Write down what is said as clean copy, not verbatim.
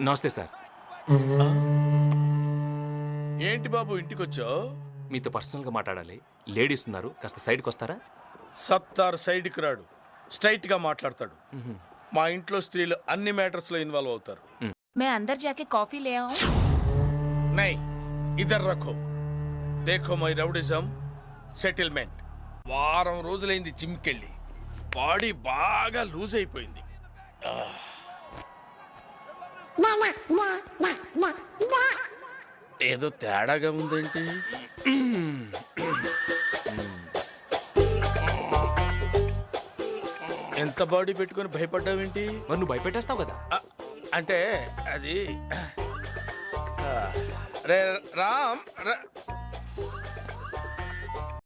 నమస్తే సార్. ఏంటి బాబు ఇంటికొచ్చావు? మీతో పర్సనల్గా మాట్లాడాలి. లేడీస్ ఉన్నారు, కాస్త సైడ్కి వస్తారా? సత్తార్ సైడ్కి రాడు, స్ట్రైట్ గా మాట్లాడతాడు. మా ఇంట్లో స్త్రీలు అన్ని మ్యాటర్స్ లో ఇన్వాల్వ్ అవుతారు. मैं अंदर जाके कॉफी ले आऊं? నై ఇద్దరు రఖో. దేఖో మై రౌడిజం సెటిల్మెంట్. వారం రోజులైంది జిమ్కెళ్ళి, బాడీ బాగా లూజ్ అయిపోయింది. ఏదో తేడాగా ఉందేంటి? ఎంత బాడీ పెట్టుకొని భయపడ్డావేంటి? మరి నువ్వు భయపెట్టేస్తావు కదా. అంటే అది రే రామ్